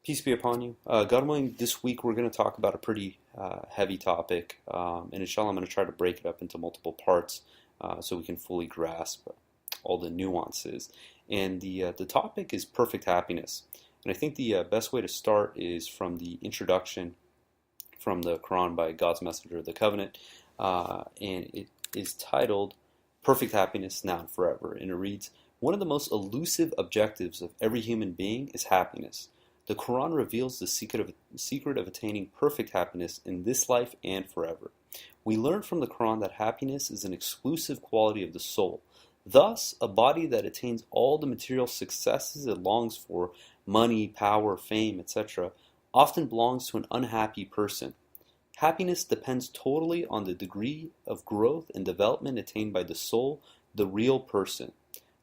Peace be upon you. God willing, this week we're going to talk about a pretty heavy topic, and inshallah, I'm going to try to break it up into multiple parts so we can fully grasp all the nuances. And the topic is perfect happiness. And I think the best way to start is from the introduction from the Quran by God's Messenger of the Covenant, and it is titled Perfect Happiness Now and Forever. And it reads, "One of the most elusive objectives of every human being is happiness. The Quran reveals the secret of attaining perfect happiness in this life and forever. We learn from the Quran that happiness is an exclusive quality of the soul. Thus, a body that attains all the material successes it longs for, money, power, fame, etc., often belongs to an unhappy person. Happiness depends totally on the degree of growth and development attained by the soul, the real person.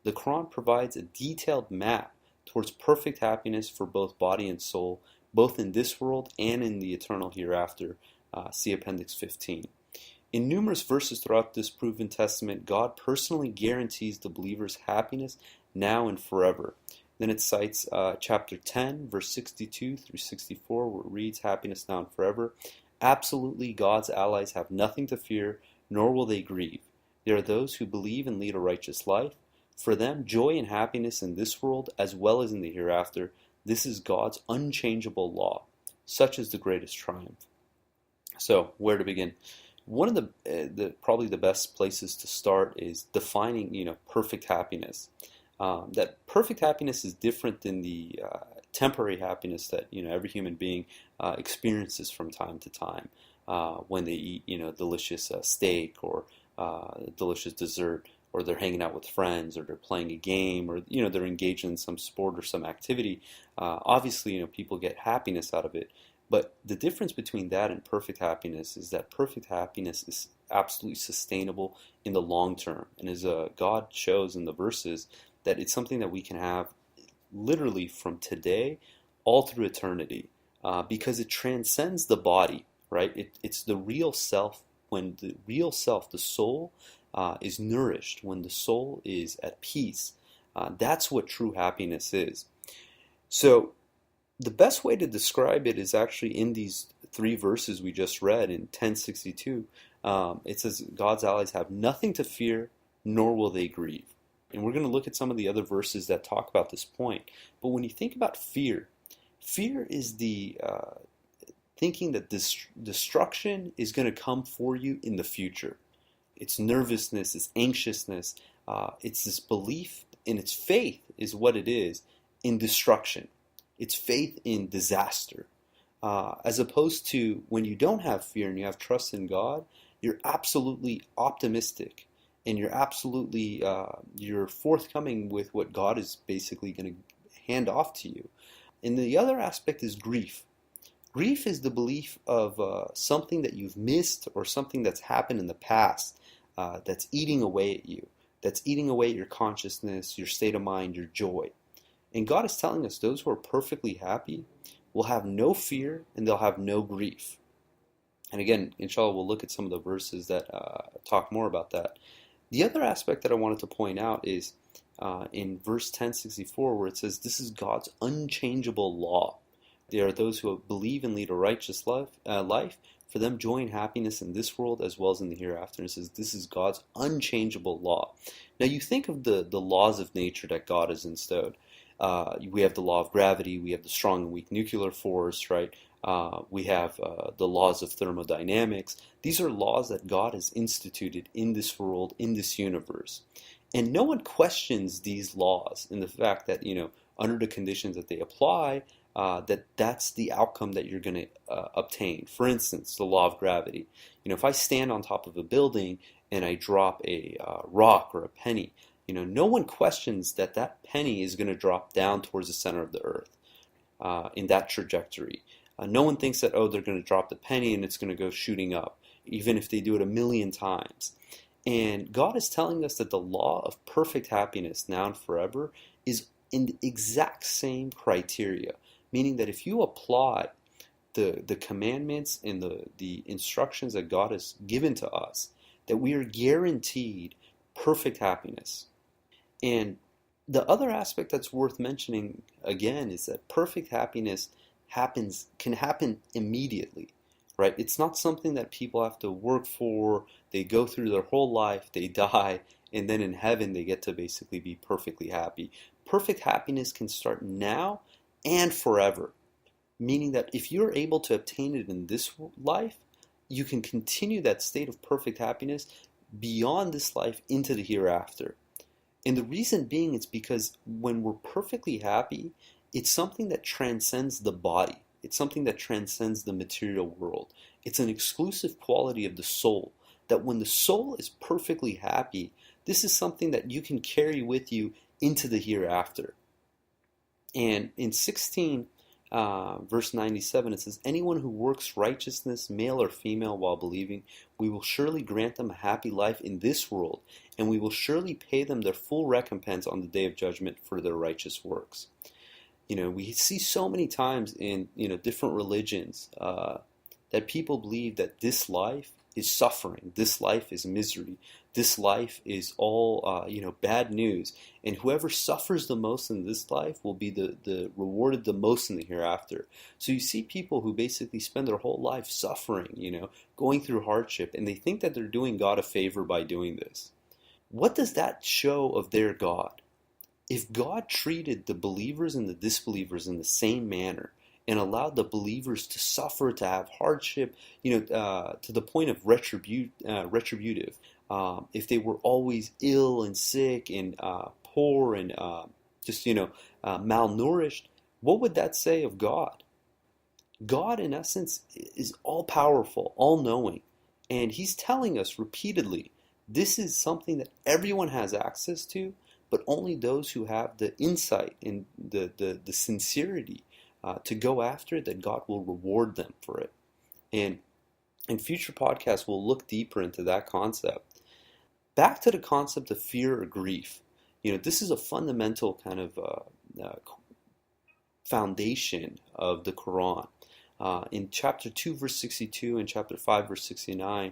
The Quran provides a detailed map towards perfect happiness for both body and soul, both in this world and in the eternal hereafter. See Appendix 15. In numerous verses throughout this proven testament, God personally guarantees the believer's happiness now and forever. Then it cites chapter 10, verse 62 through 64, where it reads, "Happiness now and forever. Absolutely, God's allies have nothing to fear, nor will they grieve. They are those who believe and lead a righteous life. For them, joy and happiness in this world as well as in the hereafter. This is God's unchangeable law. Such is the greatest triumph." So, where to begin? One of the probably the best places to start is defining, perfect happiness. That perfect happiness is different than the temporary happiness that every human being experiences from time to time when they eat delicious steak or delicious dessert, or they're hanging out with friends, or they're playing a game, or they're engaged in some sport or some activity. Obviously, people get happiness out of it. But the difference between that and perfect happiness is that perfect happiness is absolutely sustainable in the long term. And as God shows in the verses, that it's something that we can have literally from today all through eternity, because it transcends the body, right? It's the real self. When the real self, the soul, is nourished, when the soul is at peace, that's what true happiness is. So the best way to describe it is actually in these three verses we just read in 1062. It says, God's allies have nothing to fear, nor will they grieve. And we're going to look at some of the other verses that talk about this point. But when you think about fear, fear is the thinking that this destruction is going to come for you in the future. It's nervousness, it's anxiousness, it's this belief, and its faith is what it is in destruction. It's faith in disaster. As opposed to when you don't have fear and you have trust in God, you're absolutely optimistic, and you're absolutely you're forthcoming with what God is basically going to hand off to you. And the other aspect is grief. Grief is the belief of something that you've missed, or something that's happened in the past that's eating away at you, that's eating away at your consciousness, your state of mind, your joy. And God is telling us those who are perfectly happy will have no fear, and they'll have no grief. And again, inshallah, we'll look at some of the verses that talk more about that. The other aspect that I wanted to point out is in verse 1064, where it says, "This is God's unchangeable law. They are those who believe and lead a righteous life. For them, joy and happiness in this world as well as in the hereafter." And it says, this is God's unchangeable law. Now, you think of the laws of nature that God has instilled. We have the law of gravity. We have the strong and weak nuclear force, right? We have the laws of thermodynamics. These are laws that God has instituted in this world, in this universe. And no one questions these laws in the fact that, under the conditions that they apply, that's the outcome that you're going to obtain. For instance, the law of gravity. If I stand on top of a building and I drop a rock or a penny, no one questions that penny is going to drop down towards the center of the earth in that trajectory. No one thinks that, they're going to drop the penny and it's going to go shooting up, even if they do it 1,000,000 times. And God is telling us that the law of perfect happiness now and forever is in the exact same criteria, meaning that if you apply the commandments and the instructions that God has given to us, that we are guaranteed perfect happiness. And the other aspect that's worth mentioning again is that perfect happiness can happen immediately, right? It's not something that people have to work for. They go through their whole life, they die, and then in heaven they get to basically be perfectly happy. Perfect happiness can start now and forever, meaning that if you're able to obtain it in this life, you can continue that state of perfect happiness beyond this life into the hereafter. And the reason being, it's because when we're perfectly happy, it's something that transcends the body. It's something that transcends the material world. It's an exclusive quality of the soul, that when the soul is perfectly happy, this is something that you can carry with you into the hereafter. And in 16, verse 97, it says, anyone who works righteousness, male or female, while believing, we will surely grant them a happy life in this world, and we will surely pay them their full recompense on the day of judgment for their righteous works. We see so many times in different religions that people believe that this life is suffering, this life is misery, this life is all bad news, and whoever suffers the most in this life will be the rewarded the most in the hereafter. So you see people who basically spend their whole life suffering, going through hardship, and they think that they're doing God a favor by doing this. What does that show of their God? If God treated the believers and the disbelievers in the same manner and allowed the believers to suffer, to have hardship, to the point of retributive, if they were always ill and sick and poor and just malnourished, what would that say of God? God, in essence, is all-powerful, all-knowing, and He's telling us repeatedly, this is something that everyone has access to, but only those who have the insight and the sincerity to go after it, that God will reward them for it. And in future podcasts, we'll look deeper into that concept. Back to the concept of fear or grief. This is a fundamental kind of foundation of the Quran. In chapter 2, verse 62 and chapter 5, verse 69,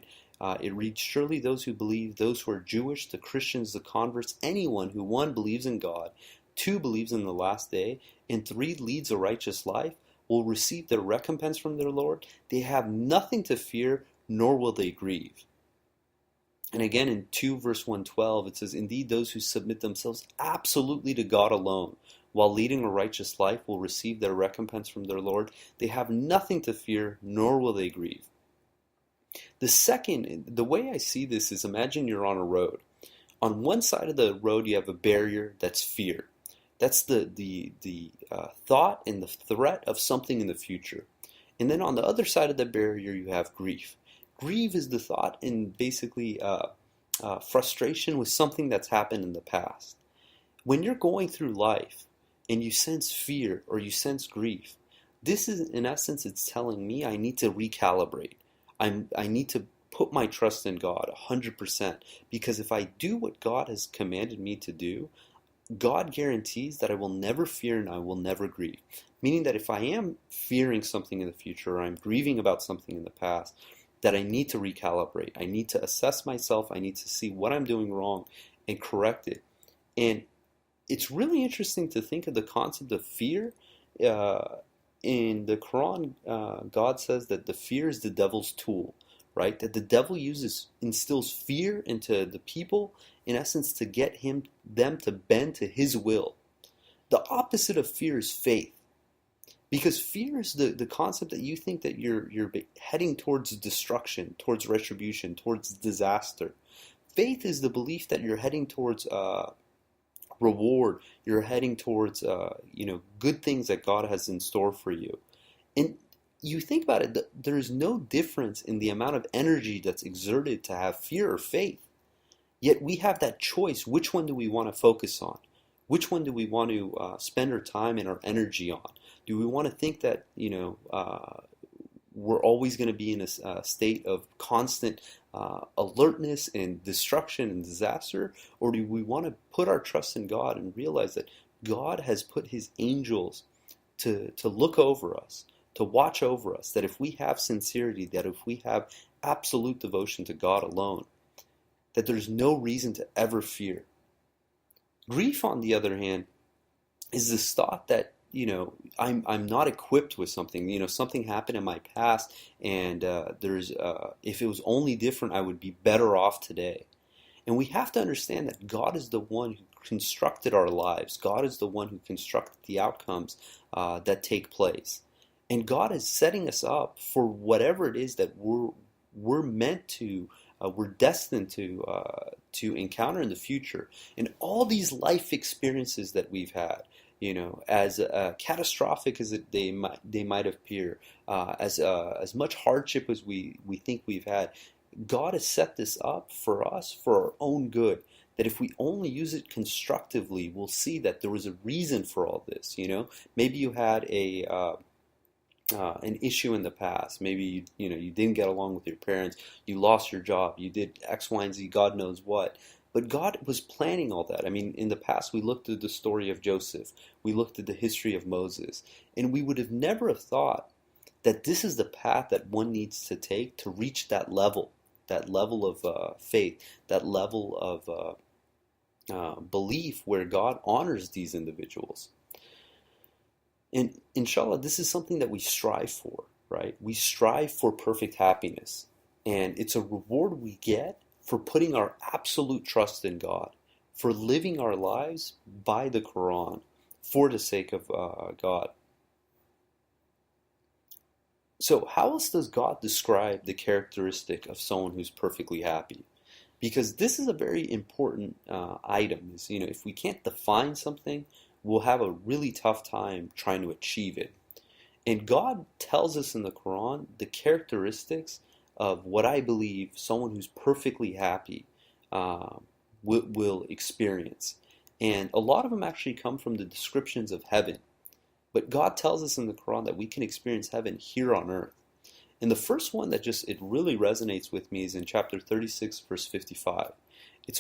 it reads, surely those who believe, those who are Jewish, the Christians, the converts, anyone who 1 believes in God, 2 believes in the last day, and 3 leads a righteous life, will receive their recompense from their Lord. They have nothing to fear, nor will they grieve. And again in 2 verse 112, it says, indeed those who submit themselves absolutely to God alone, while leading a righteous life, will receive their recompense from their Lord. They have nothing to fear, nor will they grieve. The way I see this is, imagine you're on a road. On one side of the road you have a barrier that's fear. That's the thought and the threat of something in the future. And then on the other side of the barrier you have grief. Grief is the thought and basically frustration with something that's happened in the past. When you're going through life and you sense fear or you sense grief, this is, in essence, it's telling me I need to recalibrate. I need to put my trust in God 100%, because if I do what God has commanded me to do, God guarantees that I will never fear and I will never grieve. Meaning that if I am fearing something in the future or I'm grieving about something in the past, that I need to recalibrate. I need to assess myself. I need to see what I'm doing wrong and correct it. And it's really interesting to think of the concept of fear. In the Quran, God says that the fear is the devil's tool, right? That the devil instills fear into the people, in essence, to get them to bend to his will. The opposite of fear is faith. Because fear is the concept that you think that you're heading towards destruction, towards retribution, towards disaster. Faith is the belief that you're heading towards reward. You're heading towards good things that God has in store for you. And you think about it, there is no difference in the amount of energy that's exerted to have fear or faith. Yet we have that choice. Which one do we want to focus on? Which one do we want to spend our time and our energy on? Do we want to think that we're always going to be in a state of constant alertness and destruction and disaster? Or do we want to put our trust in God and realize that God has put His angels to look over us, to watch over us, that if we have sincerity, that if we have absolute devotion to God alone, that there's no reason to ever fear. Grief, on the other hand, is this thought that I'm not equipped with something. Something happened in my past, and if it was only different, I would be better off today. And we have to understand that God is the one who constructed our lives. God is the one who constructed the outcomes that take place. And God is setting us up for whatever it is that we're meant to, we're destined to encounter in the future. And all these life experiences that we've had, as catastrophic as they might appear, as much hardship as we think we've had, God has set this up for us for our own good. That if we only use it constructively, we'll see that there was a reason for all this. Maybe you had an issue in the past. Maybe you didn't get along with your parents. You lost your job. You did X, Y, and Z. God knows what. But God was planning all that. I mean, in the past, we looked at the story of Joseph. We looked at the history of Moses, and we would have never have thought that this is the path that one needs to take to reach that level of faith, that level of belief where God honors these individuals. And inshallah, this is something that we strive for, right? We strive for perfect happiness. And it's a reward we get for putting our absolute trust in God, for living our lives by the Quran, for the sake of God. So how else does God describe the characteristic of someone who's perfectly happy? Because this is a very important item. If we can't define something, we'll have a really tough time trying to achieve it. And God tells us in the Quran the characteristics of what I believe someone who's perfectly happy will experience. And a lot of them actually come from the descriptions of heaven. But God tells us in the Quran that we can experience heaven here on earth. And the first one that it really resonates with me is in chapter 36, verse 55. It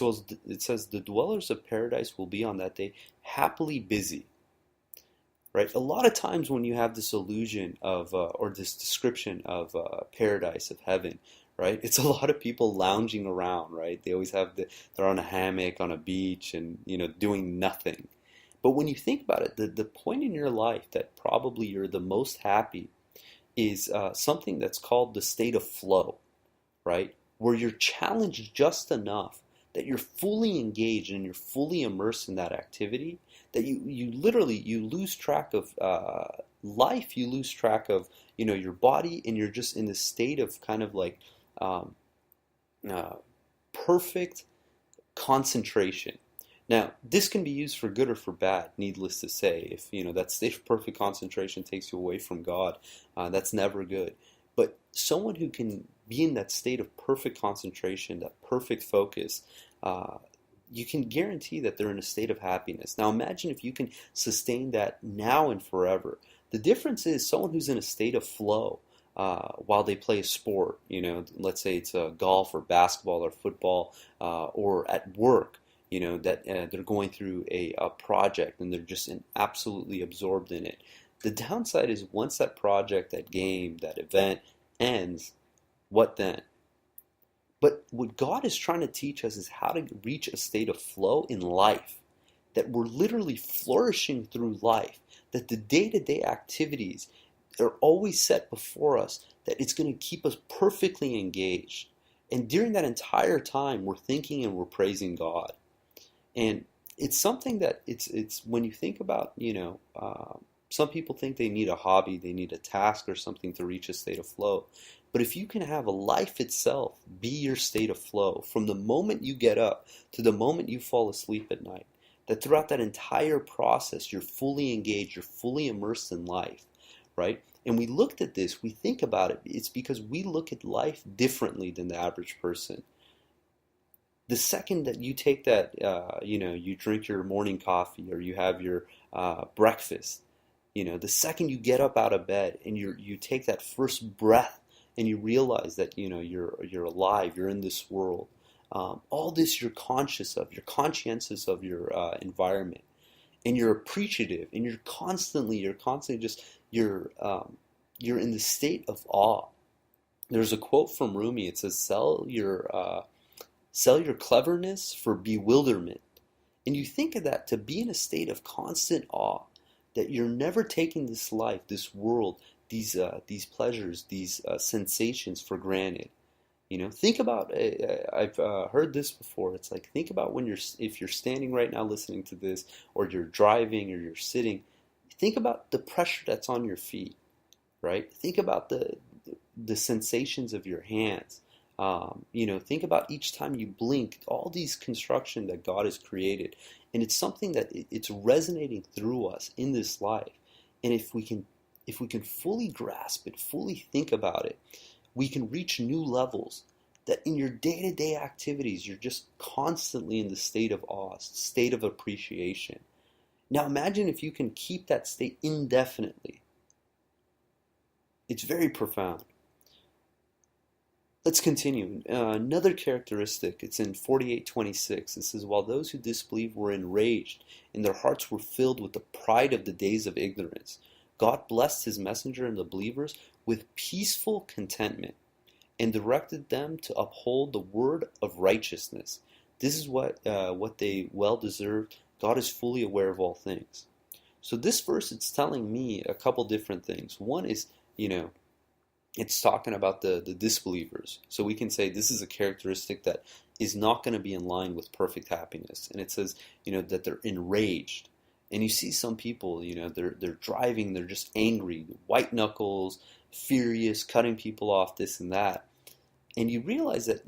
says, the dwellers of paradise will be on that day happily busy. Right? A lot of times when you have this illusion of, or this description of paradise, of heaven, right? It's a lot of people lounging around, right? They always they're on a hammock, on a beach, and, doing nothing. But when you think about it, the point in your life that probably you're the most happy is something that's called the state of flow, right? Where you're challenged just enough that you're fully engaged and you're fully immersed in that activity, that you literally, you lose track of life, you lose track of, your body, and you're just in this state of kind of like perfect concentration. Now, this can be used for good or for bad, needless to say. If, that state of perfect concentration takes you away from God, that's never good. But someone who can be in that state of perfect concentration, that perfect focus, you can guarantee that they're in a state of happiness. Now, imagine if you can sustain that now and forever. The difference is someone who's in a state of flow while they play a sport, let's say it's golf or basketball or football, or at work, that they're going through a project and they're just absolutely absorbed in it. The downside is once that project, that game, that event ends, what then? But what God is trying to teach us is how to reach a state of flow in life, that we're literally flourishing through life, that the day-to-day activities are always set before us, that it's going to keep us perfectly engaged. And during that entire time, we're thinking and we're praising God. And it's something that it's when you think about, some people think they need a hobby, they need a task or something to reach a state of flow. But if you can have a life itself be your state of flow, from the moment you get up to the moment you fall asleep at night, that throughout that entire process, you're fully engaged, you're fully immersed in life, right? And we looked at this, we think about it, it's because we look at life differently than the average person. The second that you take that, you drink your morning coffee or you have your breakfast, the second you get up out of bed and you take that first breath and you realize that, you're alive, you're in this world. All this you're conscious of, you're conscientious of your environment, and you're appreciative, and you're constantly just, you're in the state of awe. There's a quote from Rumi, it says, sell your cleverness for bewilderment. And you think of that, to be in a state of constant awe, that you're never taking this life, this world, these pleasures, these sensations for granted. Think about. I've heard this before. It's like think about if you're standing right now listening to this, or you're driving, or you're sitting. Think about the pressure that's on your feet, right? Think about the sensations of your hands. Think about each time you blink, all these construction that God has created, and it's something that it's resonating through us in this life. And if we can fully grasp it, fully think about it, we can reach new levels. That in your day-to-day activities, you're just constantly in the state of awe, state of appreciation. Now imagine if you can keep that state indefinitely. It's very profound. Let's continue. Another characteristic, it's in 48:26. It says, while those who disbelieved were enraged, and their hearts were filled with the pride of the days of ignorance, God blessed his messenger and the believers with peaceful contentment, and directed them to uphold the word of righteousness. This is what they well deserved. God is fully aware of all things. So this verse, it's telling me a couple different things. One is, it's talking about the disbelievers. So we can say this is a characteristic that is not going to be in line with perfect happiness. And it says, that they're enraged. And you see some people, they're driving, they're just angry, white knuckles, furious, cutting people off, this and that. And you realize that,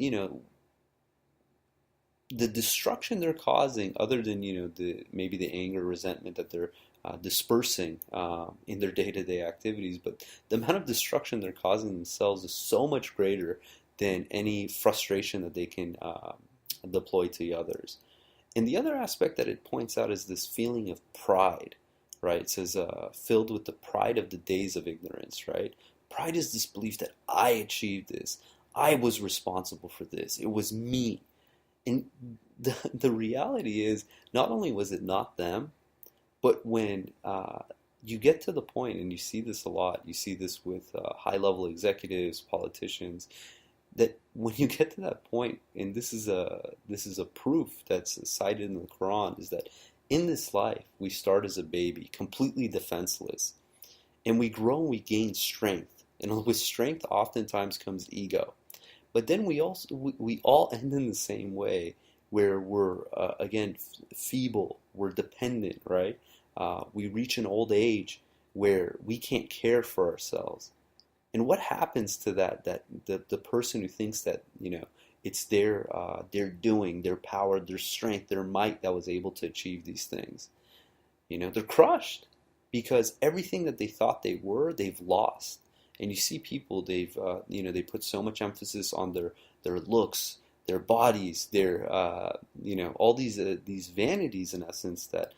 the destruction they're causing, other than, maybe the anger, resentment that they're dispersing in their day-to-day activities, but the amount of destruction they're causing themselves is so much greater than any frustration that they can deploy to others. And the other aspect that it points out is this feeling of pride, right? It says, filled with the pride of the days of ignorance, right? Pride is this belief that I achieved this. I was responsible for this. It was me. And the reality is, not only was it not them, but when you get to the point, and you see this a lot, you see this with high-level executives, politicians, that when you get to that point, and this is a proof that's cited in the Quran, is that in this life we start as a baby, completely defenseless, and we grow and we gain strength, and with strength oftentimes comes ego. But then we all end in the same way, where we're again feeble, we're dependent, right? We reach an old age where we can't care for ourselves. And what happens to the person who thinks that it's their doing, their power, their strength, their might that was able to achieve these things? They're crushed, because everything that they thought they were, they've lost. And you see people, they put so much emphasis on their looks, their bodies, their all these vanities in essence, that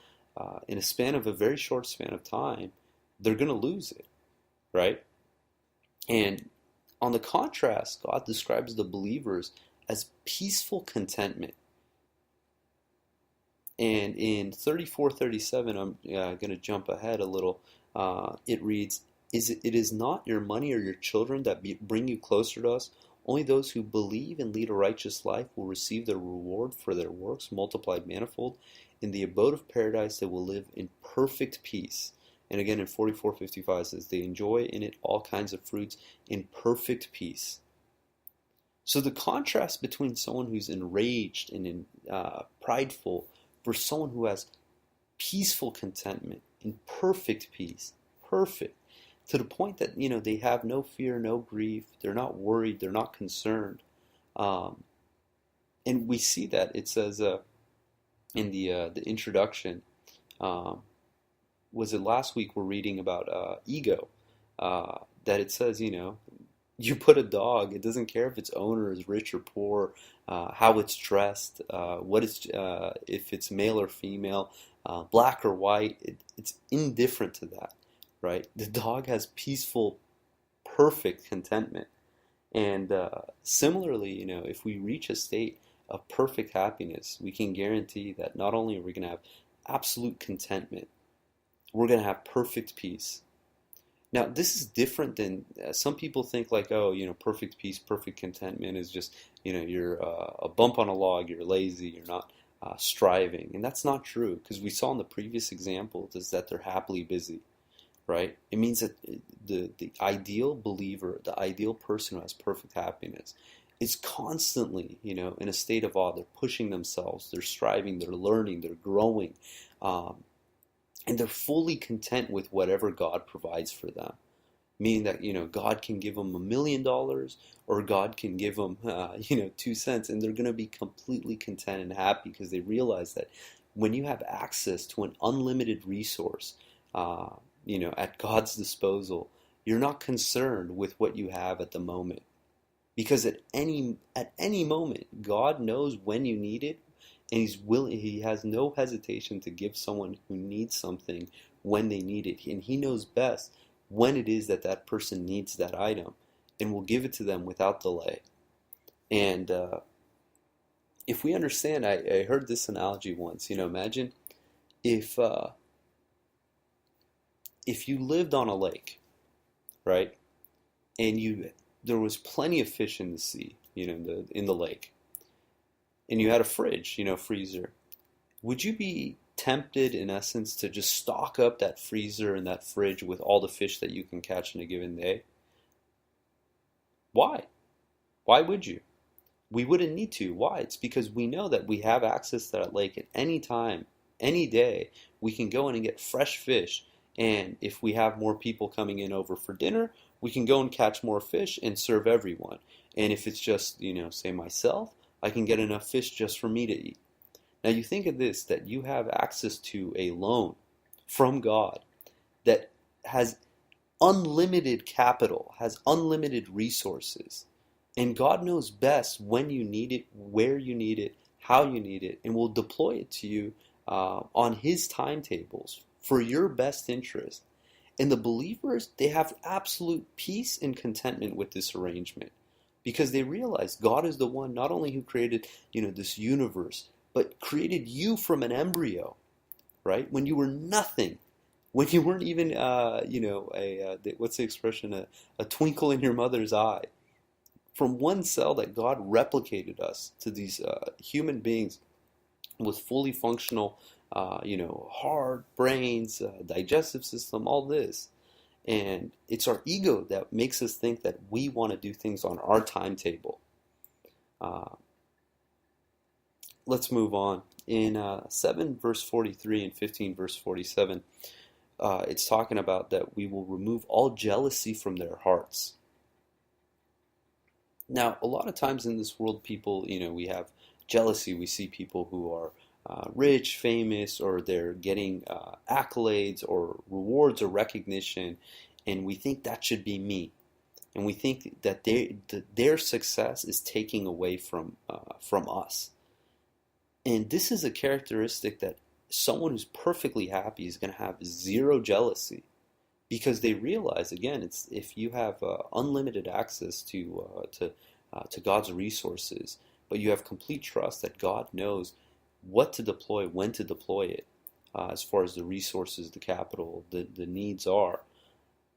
in a very short span of time, they're going to lose it, right? And on the contrast, God describes the believers as peaceful contentment. And in 34:37, I'm going to jump ahead a little. It reads, It is not your money or your children that bring you closer to us. Only those who believe and lead a righteous life will receive their reward for their works multiplied manifold. In the abode of paradise they will live in perfect peace. And again in 44:55 it says, they enjoy in it all kinds of fruits in perfect peace. So the contrast between someone who's enraged and prideful versus someone who has peaceful contentment in perfect peace, perfect, to the point that they have no fear, no grief, they're not worried, they're not concerned, and we see that it says in the introduction. Was it last week we're reading about ego? That it says you put a dog, it doesn't care if its owner is rich or poor, how it's dressed, if it's male or female, black or white. It's indifferent to that. Right? The dog has peaceful, perfect contentment. And similarly, if we reach a state of perfect happiness, we can guarantee that not only are we going to have absolute contentment, we're going to have perfect peace. Now, this is different than some people think, like, perfect peace, perfect contentment is just, you're a bump on a log, you're lazy, you're not striving. And that's not true, because we saw in the previous example is that they're happily busy, right? It means that the ideal believer, the ideal person who has perfect happiness, is constantly, in a state of awe. They're pushing themselves, they're striving, they're learning, they're growing, and they're fully content with whatever God provides for them. Meaning that, God can give them $1,000,000, or God can give them, 2 cents, and they're going to be completely content and happy, because they realize that when you have access to an unlimited resource, at God's disposal, you're not concerned with what you have at the moment. Because at any moment, God knows when you need it, and He has no hesitation to give someone who needs something when they need it. And He knows best when it is that that person needs that item, and will give it to them without delay. And if we understand, I heard this analogy once. Imagine if you lived on a lake, right, and there was plenty of fish in the sea, in the lake, and you had a fridge, freezer. Would you be tempted, in essence, to just stock up that freezer and that fridge with all the fish that you can catch in a given day? Why? Why would you? We wouldn't need to. Why? It's because we know that we have access to that lake at any time, any day. We can go in and get fresh fish. And if we have more people coming in over for dinner, we can go and catch more fish and serve everyone. And if it's just, say myself, I can get enough fish just for me to eat. Now you think of this, that you have access to a loan from God that has unlimited capital, has unlimited resources. And God knows best when you need it, where you need it, how you need it, and will deploy it to you on His timetables for your best interest. And the believers, they have absolute peace and contentment with this arrangement, because they realize God is the one not only who created, this universe, but created you from an embryo, right? When you were nothing, when you weren't even, what's the expression, a twinkle in your mother's eye. From one cell that God replicated us to these human beings with fully functional, heart, brains, digestive system, all this. And it's our ego that makes us think that we want to do things on our timetable. Let's move on. In 7 verse 43 and 15 verse 47, it's talking about that we will remove all jealousy from their hearts. Now, a lot of times in this world, people, we have jealousy. We see people who are rich, famous, or they're getting accolades or rewards or recognition, and we think that should be me. And we think that their success is taking away from us. And this is a characteristic that someone who's perfectly happy is going to have zero jealousy, because they realize, again, it's if you have unlimited access to God's resources, but you have complete trust that God knows what to deploy, when to deploy it, as far as the resources, the capital, the needs are,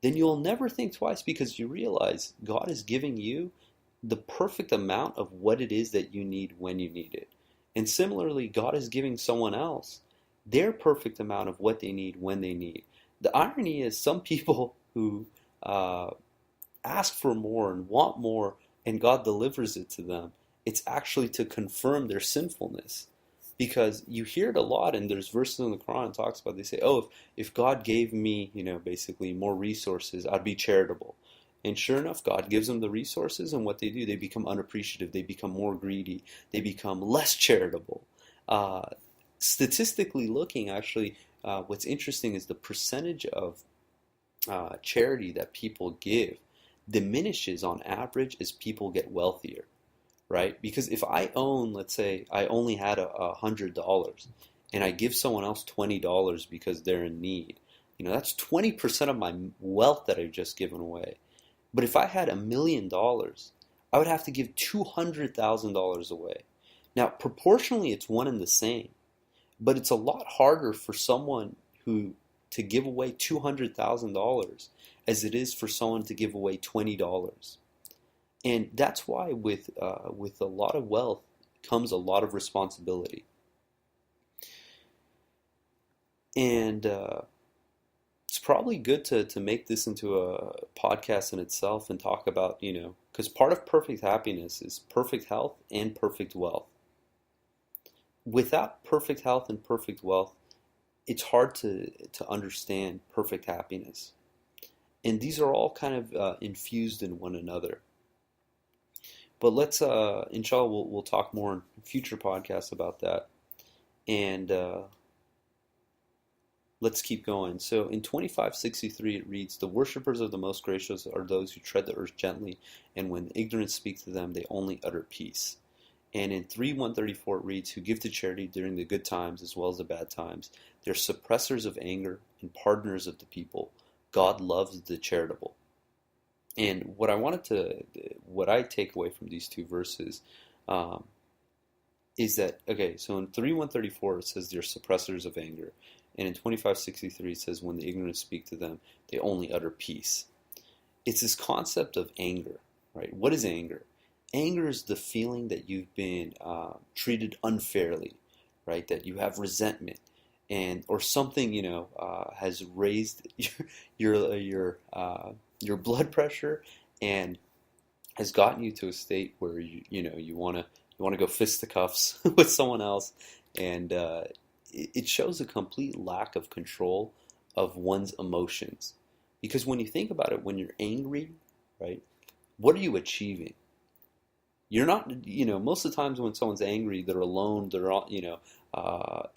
then you'll never think twice, because you realize God is giving you the perfect amount of what it is that you need when you need it. And similarly, God is giving someone else their perfect amount of what they need when they need. The irony is, some people who ask for more and want more, and God delivers it to them, it's actually to confirm their sinfulness. Because you hear it a lot, and there's verses in the Quran that talks about, they say, oh, if God gave me, basically more resources, I'd be charitable. And sure enough, God gives them the resources, and what they do, they become unappreciative, they become more greedy, they become less charitable. Statistically looking, actually, what's interesting is the percentage of charity that people give diminishes on average as people get wealthier, right? Because if I own, let's say, I only had $100, and I give someone else $20 because they're in need, that's 20% of my wealth that I've just given away. But if I had $1 million, I would have to give $200,000 away. Now, proportionally, it's one and the same, but it's a lot harder for someone to give away $200,000 as it is for someone to give away $20. And that's why with a lot of wealth comes a lot of responsibility. And it's probably good to make this into a podcast in itself and talk about, because part of perfect happiness is perfect health and perfect wealth. Without perfect health and perfect wealth, it's hard to understand perfect happiness. And these are all kind of infused in one another. But let's, inshallah, we'll talk more in future podcasts about that. And let's keep going. So in 2563 it reads, "The worshippers of the Most Gracious are those who tread the earth gently, and when the ignorant speak to them, they only utter peace." And in 3134 it reads, "Who give to charity during the good times as well as the bad times. They're suppressors of anger and pardoners of the people. God loves the charitable." And what I take away from these two verses um, is that, okay, so in 3134 it says they're suppressors of anger. And in 2563 it says when the ignorant speak to them, they only utter peace. It's this concept of anger, right? What is anger? Anger is the feeling that you've been treated unfairly, right? That you have resentment, or something has raised your blood pressure and has gotten you to a state where you want to go fisticuffs with someone else, and it shows a complete lack of control of one's emotions. Because when you think about it, when you're angry, right, what are you achieving? You're not, most of the times when someone's angry, they're alone, they're all,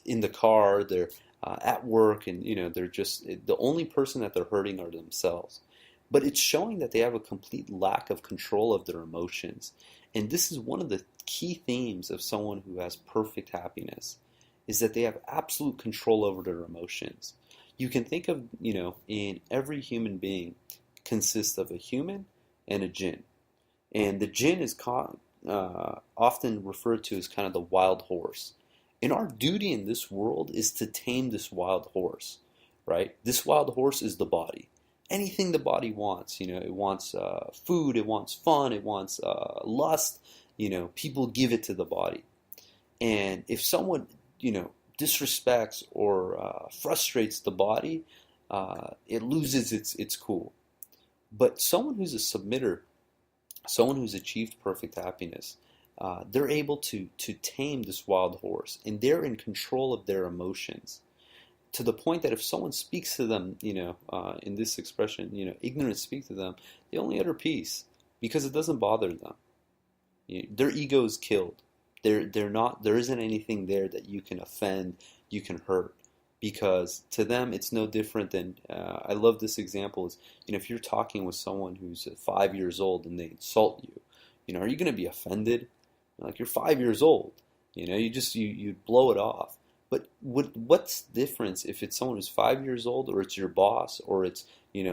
in the car, they're at work, and, they're just, the only person that they're hurting are themselves. But it's showing that they have a complete lack of control of their emotions. And this is one of the key themes of someone who has perfect happiness, is that they have absolute control over their emotions. You can think of, in every human being consists of a human and a jinn. And the jinn is often referred to as kind of the wild horse. And our duty in this world is to tame this wild horse, right? This wild horse is the body. Anything the body wants, it wants food, it wants fun, it wants lust, people give it to the body. And if someone, disrespects or frustrates the body, it loses its cool. But someone who's a submitter, someone who's achieved perfect happiness, they're able to tame this wild horse, and they're in control of their emotions, to the point that if someone speaks to them, in this expression, ignorant speak to them, they only utter peace because it doesn't bother them. Their ego is killed. They're not. There isn't anything there that you can offend, you can hurt, because to them it's no different than. I love this example. Is if you're talking with someone who's 5 years old and they insult you, are you going to be offended? Like, you're 5 years old. You blow it off. But what's the difference if it's someone who's 5 years old, or it's your boss, or it's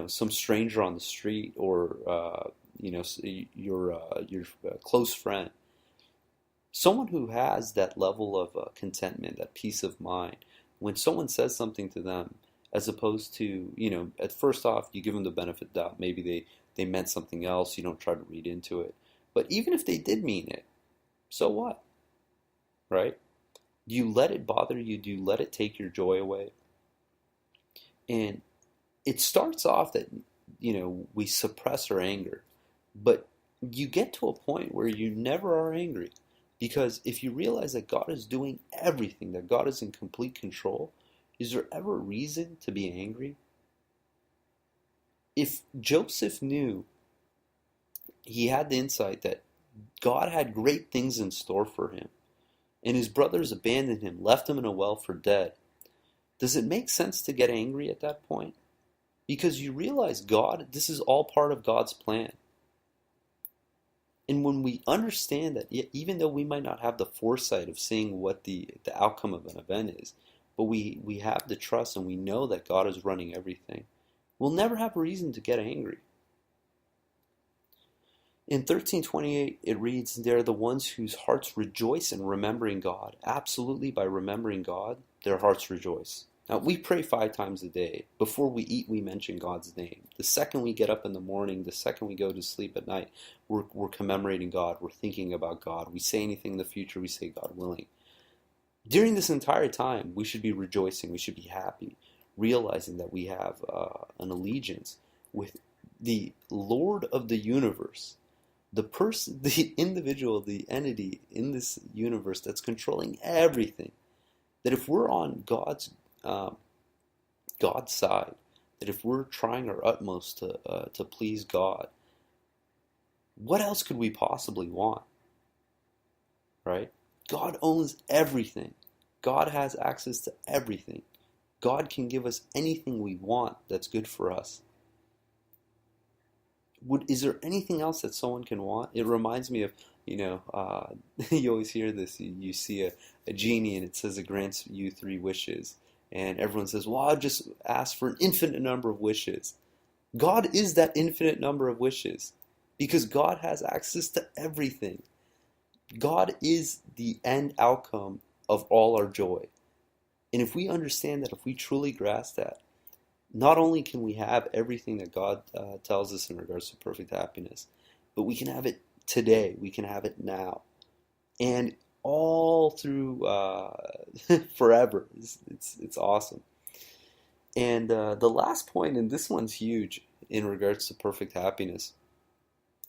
some stranger on the street, or your close friend? Someone who has that level of contentment, that peace of mind, when someone says something to them, as opposed to at first off you give them the benefit of the doubt, maybe they meant something else, you don't try to read into it. But even if they did mean it, so what? Right? Do you let it bother you? Do you let it take your joy away? And it starts off that, we suppress our anger. But you get to a point where you never are angry. Because if you realize that God is doing everything, that God is in complete control, is there ever a reason to be angry? If Joseph knew, he had the insight that God had great things in store for him, and his brothers abandoned him, left him in a well for dead, does it make sense to get angry at that point? Because you realize this is all part of God's plan. And when we understand that, even though we might not have the foresight of seeing what the outcome of an event is, but we have the trust and we know that God is running everything, we'll never have a reason to get angry. In 1328, it reads, "They are the ones whose hearts rejoice in remembering God." Absolutely, by remembering God, their hearts rejoice. Now, we pray 5 times a day. Before we eat, we mention God's name. The second we get up in the morning, the second we go to sleep at night, we're commemorating God. We're thinking about God. We say anything in the future, we say God willing. During this entire time, we should be rejoicing, we should be happy, realizing that we have an allegiance with the Lord of the universe, the person, the individual, the entity in this universe that's controlling everything. That if we're on God's side, that if we're trying our utmost to please God, what else could we possibly want, right? God owns everything. God has access to everything. God can give us anything we want that's good for us. Is there anything else that someone can want? It reminds me of, you always hear this. You see a genie and it says it grants you 3 wishes. And everyone says, well, I'll just ask for an infinite number of wishes. God is that infinite number of wishes because God has access to everything. God is the end outcome of all our joy. And if we understand that, if we truly grasp that, not only can we have everything that God tells us in regards to perfect happiness, but we can have it today. We can have it now. And all through forever. It's awesome. And the last point, and this one's huge in regards to perfect happiness,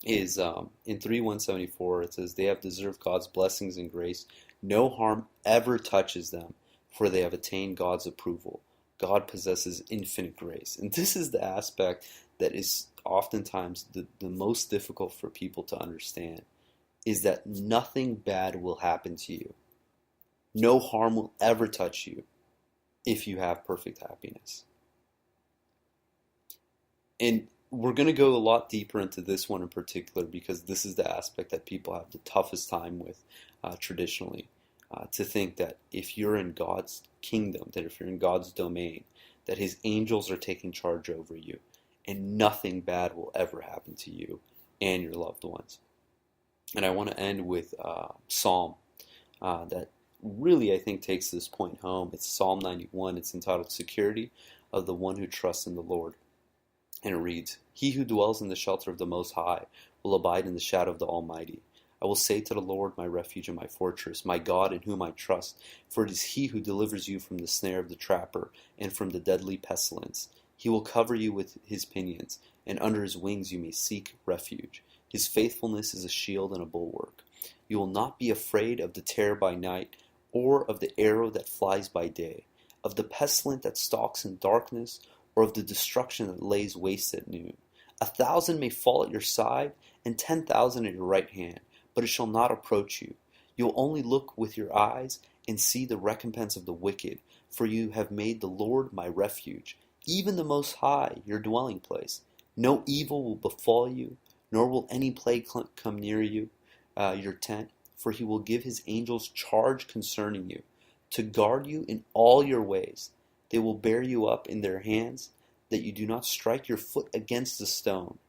is in 3:174. It says, "They have deserved God's blessings and grace. No harm ever touches them, for they have attained God's approval. God possesses infinite grace." And this is the aspect that is oftentimes the most difficult for people to understand, is that nothing bad will happen to you. No harm will ever touch you if you have perfect happiness. And we're going to go a lot deeper into this one in particular because this is the aspect that people have the toughest time with traditionally. To think that if you're in God's kingdom, that if you're in God's domain, that his angels are taking charge over you and nothing bad will ever happen to you and your loved ones. And I want to end with Psalm that really, I think, takes this point home. It's Psalm 91. It's entitled "Security of the One Who Trusts in the Lord." And it reads, "He who dwells in the shelter of the Most High will abide in the shadow of the Almighty. I will say to the Lord, my refuge and my fortress, my God in whom I trust, for it is he who delivers you from the snare of the trapper and from the deadly pestilence. He will cover you with his pinions, and under his wings you may seek refuge. His faithfulness is a shield and a bulwark. You will not be afraid of the terror by night, or of the arrow that flies by day, of the pestilence that stalks in darkness, or of the destruction that lays waste at noon. 1,000 may fall at your side, and 10,000 at your right hand, but it shall not approach you. You will only look with your eyes and see the recompense of the wicked, for you have made the Lord my refuge, even the Most High your dwelling place. No evil will befall you, nor will any plague come near you, your tent, for he will give his angels charge concerning you, to guard you in all your ways. They will bear you up in their hands, that you do not strike your foot against a stone.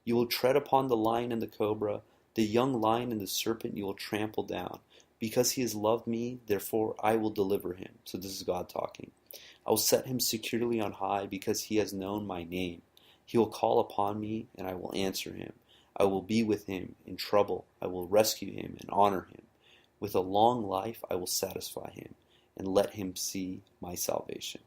You will tread upon the lion and the cobra, the young lion and the serpent you will trample down. Because he has loved me, therefore I will deliver him." So this is God talking. "I will set him securely on high, because he has known my name. He will call upon me, and I will answer him. I will be with him in trouble. I will rescue him and honor him. With a long life I will satisfy him, and let him see my salvation."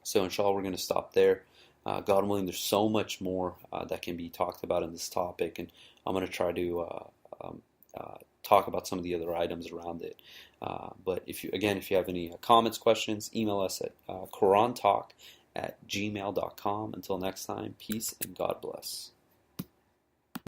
So inshallah, we're going to stop there. God willing, there's so much more that can be talked about in this topic, and I'm going to try to talk about some of the other items around it. But if you have any comments, questions, email us at QuranTalk@gmail.com. Until next time, peace and God bless.